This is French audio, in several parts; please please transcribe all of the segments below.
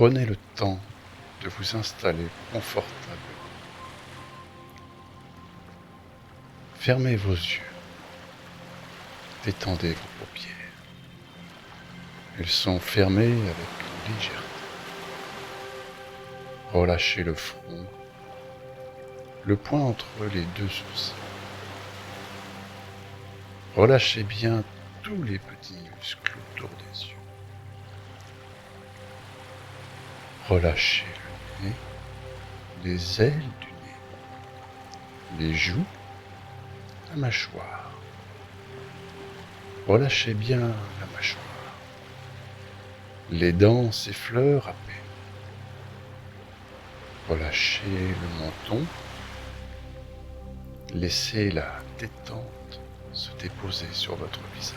Prenez le temps de vous installer confortablement. Fermez vos yeux. Détendez vos paupières. Elles sont fermées avec légèreté. Relâchez le front, le point entre les deux sourcils. Relâchez bien tous les petits muscles autour des yeux. Relâchez le nez, les ailes du nez, les joues, la mâchoire. Relâchez bien la mâchoire. Les dents s'effleurent à peine. Relâchez le menton. Laissez la détente se déposer sur votre visage.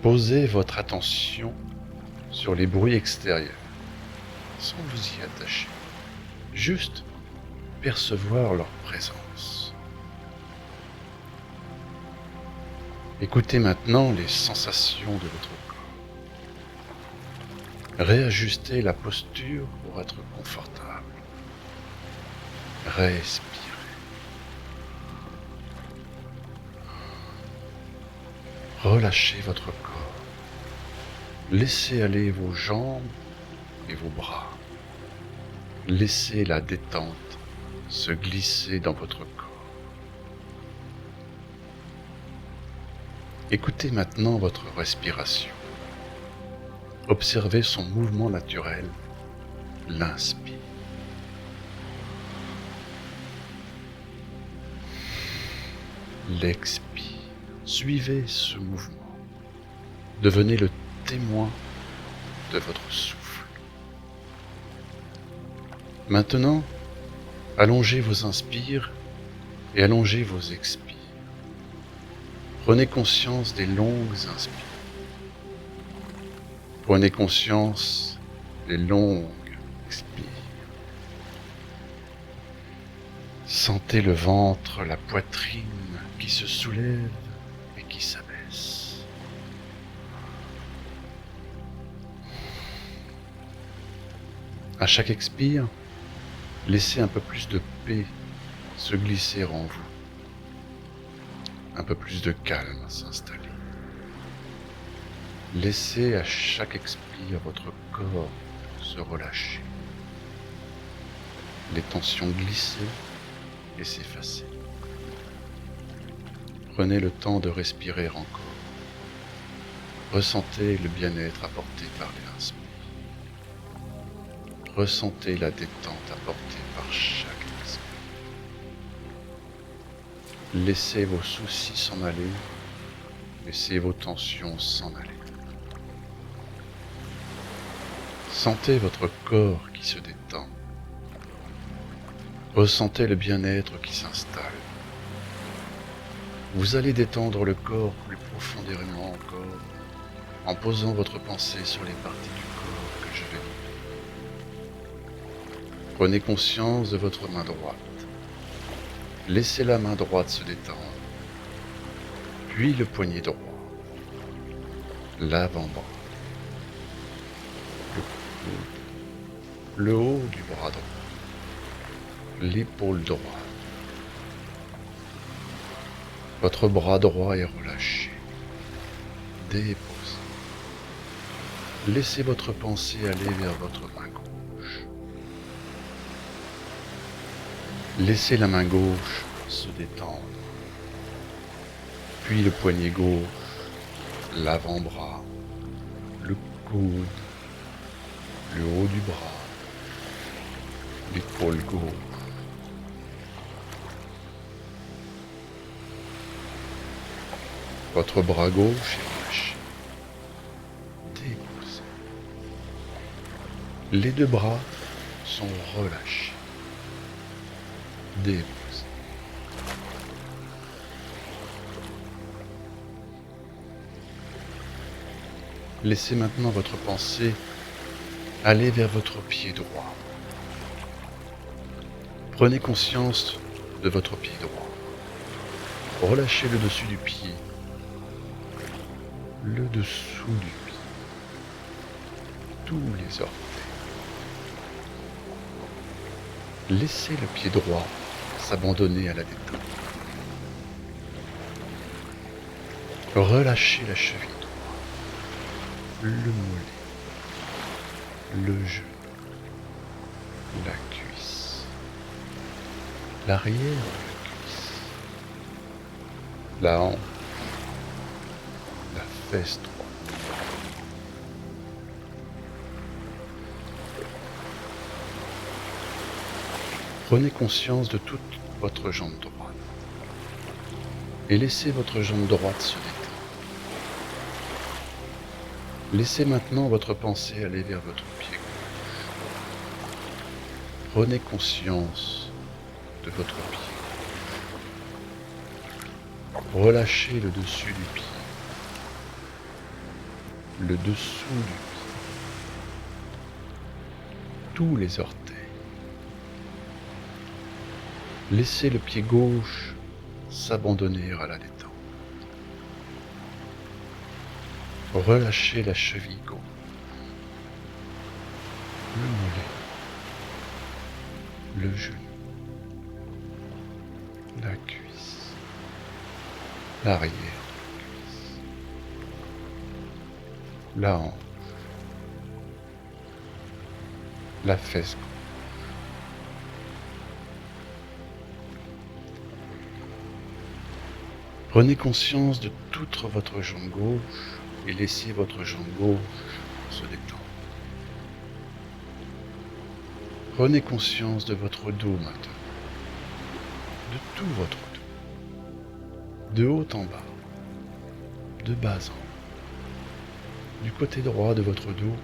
Posez votre attention sur les bruits extérieurs, sans vous y attacher. Juste percevoir leur présence. Écoutez maintenant les sensations de votre corps. Réajustez la posture pour être confortable. Respirez. Relâchez votre corps. Laissez aller vos jambes et vos bras. Laissez la détente se glisser dans votre corps. Écoutez maintenant votre respiration. Observez son mouvement naturel, l'inspire. L'expire. Suivez ce mouvement. Devenez le témoin de votre souffle. Maintenant, allongez vos inspires et allongez vos expires. Prenez conscience des longues inspires. Prenez conscience des longues expires. Sentez le ventre, la poitrine qui se soulève et qui s'abaisse. À chaque expire, laissez un peu plus de paix se glisser en vous. Un peu plus de calme s'installer. Laissez à chaque expire votre corps se relâcher. Les tensions glisser et s'effacer. Prenez le temps de respirer encore. Ressentez le bien-être apporté par les inspires. Ressentez la détente apportée par chaque expire. Laissez vos soucis s'en aller. Laissez vos tensions s'en aller. Sentez votre corps qui se détend. Ressentez le bien-être qui s'installe. Vous allez détendre le corps plus profondément encore en posant votre pensée sur les parties du corps que je vais nommer. Prenez conscience de votre main droite. Laissez la main droite se détendre, puis le poignet droit, l'avant-bras, le coude, le haut du bras droit, l'épaule droite. Votre bras droit est relâché, déposé. Laissez votre pensée aller vers votre main gauche. Laissez la main gauche se détendre, puis le poignet gauche, l'avant-bras, le coude, le haut du bras, l'épaule gauche. Votre bras gauche est relâché, déposé. Les deux bras sont relâchés, déposés. Laissez maintenant votre pensée aller vers votre pied droit. Prenez conscience de votre pied droit. Relâchez le dessus du pied. le dessous du pied, tous les orteils. Laissez le pied droit s'abandonner à la détente. Relâchez la cheville droite, le mollet, le genou, la cuisse, l'arrière de la cuisse, la hanche, la fesse droite. Prenez conscience de toute votre jambe droite et laissez votre jambe droite se détendre. Laissez maintenant votre pensée aller vers votre pied gauche. Prenez conscience de votre pied. Relâchez le dessus du pied, le dessous du pied, tous les orteils. Laissez le pied gauche s'abandonner à la détente. Relâchez la cheville gauche, le mollet, le genou, la cuisse, l'arrière de la cuisse, la hanche, la fesse gauche. Prenez conscience de toute votre jambe gauche et laissez votre jambe gauche se détendre. Prenez conscience de votre dos maintenant, de tout votre dos, de haut en bas, de bas en haut, du côté droit de votre dos,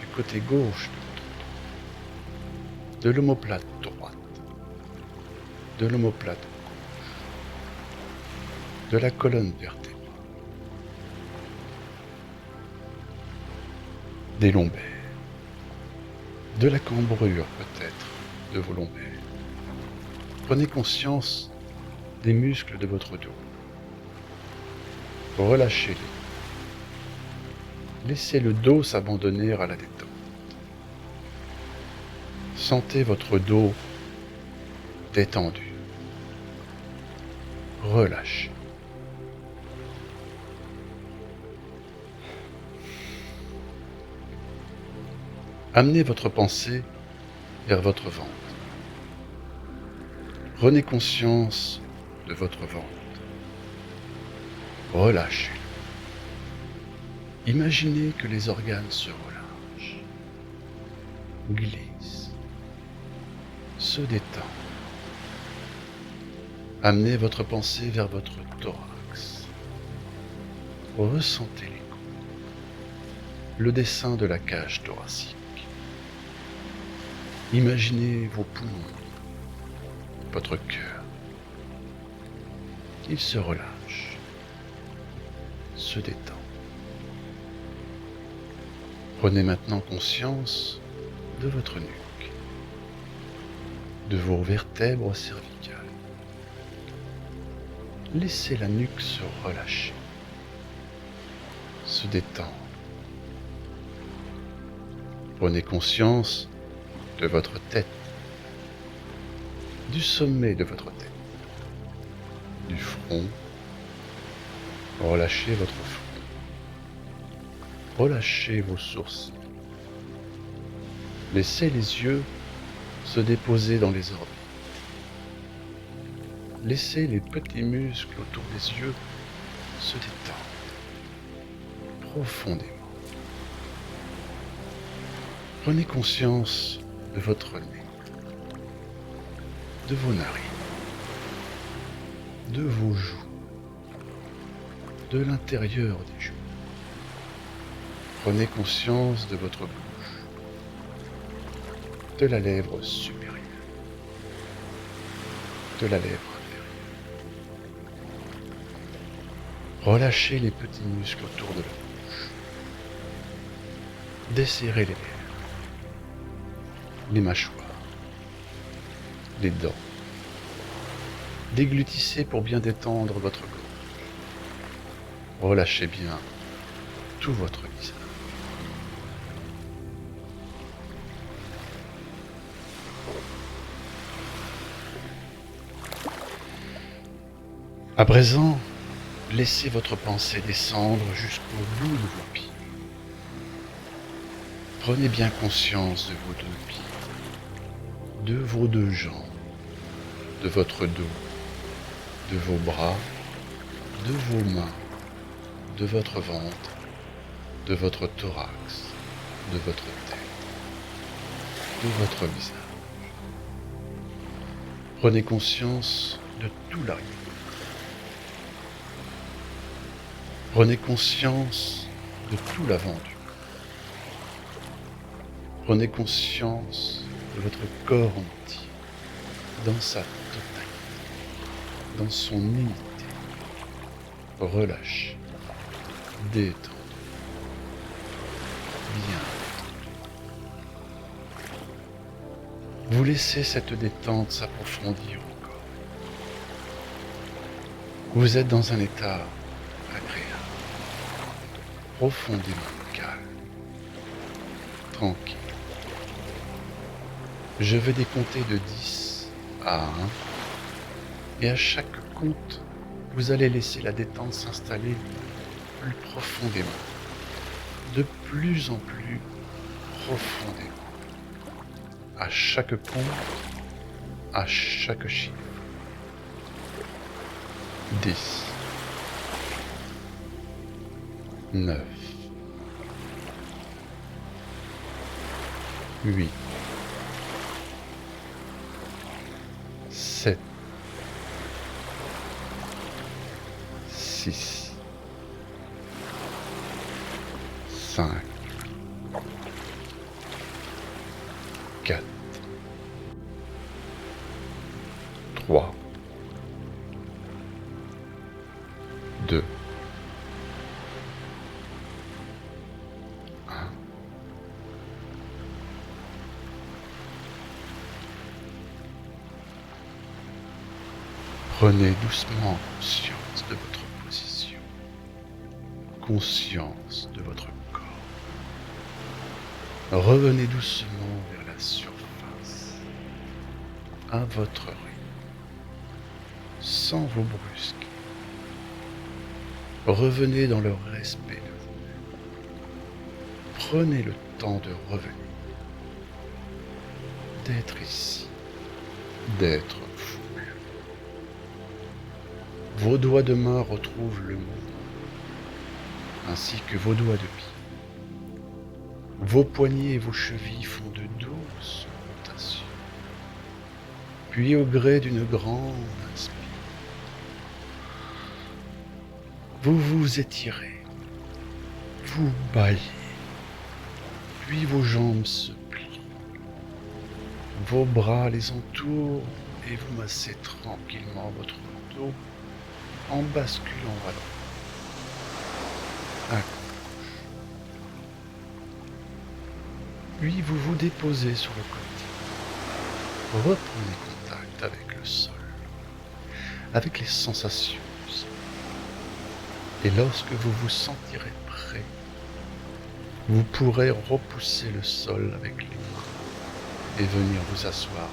du côté gauche de votre dos, de l'omoplate droite, de l'omoplate gauche, de la colonne vertébrale, des lombaires, de la cambrure peut-être de vos lombaires. Prenez conscience des muscles de votre dos. Relâchez-les. Laissez le dos s'abandonner à la détente. Sentez votre dos détendu. Relâchez. Amenez votre pensée vers votre ventre. Prenez conscience de votre ventre. Relâchez. Imaginez que les organes se relâchent, glissent, se détendent. Amenez votre pensée vers votre thorax. Ressentez les coups, le dessin de la cage thoracique. Imaginez vos poumons, votre cœur. Il se relâche, se détend. Prenez maintenant conscience de votre nuque, de vos vertèbres cervicales. Laissez la nuque se relâcher, se détendre. Prenez conscience de votre tête, du sommet de votre tête, du front. Relâchez votre front. Relâchez vos sourcils. Laissez les yeux se déposer dans les orbites. Laissez les petits muscles autour des yeux se détendre profondément. Prenez conscience de votre nez, de vos narines, de vos joues, de l'intérieur des joues. Prenez conscience de votre bouche, de la lèvre supérieure, de la lèvre inférieure. Relâchez les petits muscles autour de la bouche. Desserrez les lèvres, les mâchoires, les dents. Déglutissez pour bien détendre votre gorge. Relâchez bien tout votre visage. À présent, laissez votre pensée descendre jusqu'au bout de vos pieds. Prenez bien conscience de vos deux pieds, de vos deux jambes, de votre dos, de vos bras, de vos mains, de votre ventre, de votre thorax, de votre tête, de votre visage. Prenez conscience de tout l'arrière. Prenez conscience de tout l'avant du corps. Prenez conscience de votre corps entier, dans sa totalité, dans son unité. Relâchez, détendez, bien. Vous laissez cette détente s'approfondir encore. Vous êtes dans un état agréable, profondément calme, tranquille. Je vais décompter de 10 à 1, et à chaque compte, vous allez laisser la détente s'installer plus profondément, de plus en plus profondément. À chaque compte, à chaque chiffre. 10, 9, 8, 7, 6, 5, 4, 3, 2, 1. Prenez doucement conscience de votre position, conscience de votre corps. Revenez doucement vers la surface, à votre rythme, sans vous brusquer. Revenez dans le respect de vous-même. Prenez le temps de revenir, d'être ici, d'être vous. Vos doigts de main retrouvent le mouvement, ainsi que vos doigts de pied. Vos poignets et vos chevilles font de douces rotations. Puis au gré d'une grande inspiration, vous vous étirez, vous baillez, puis vos jambes se plient. Vos bras les entourent et vous massez tranquillement votre dos en basculant à droite, à gauche. Puis vous vous déposez sur le côté. Reprenez contact avec le sol, avec les sensations du sol. Et lorsque vous vous sentirez prêt, vous pourrez repousser le sol avec les mains et venir vous asseoir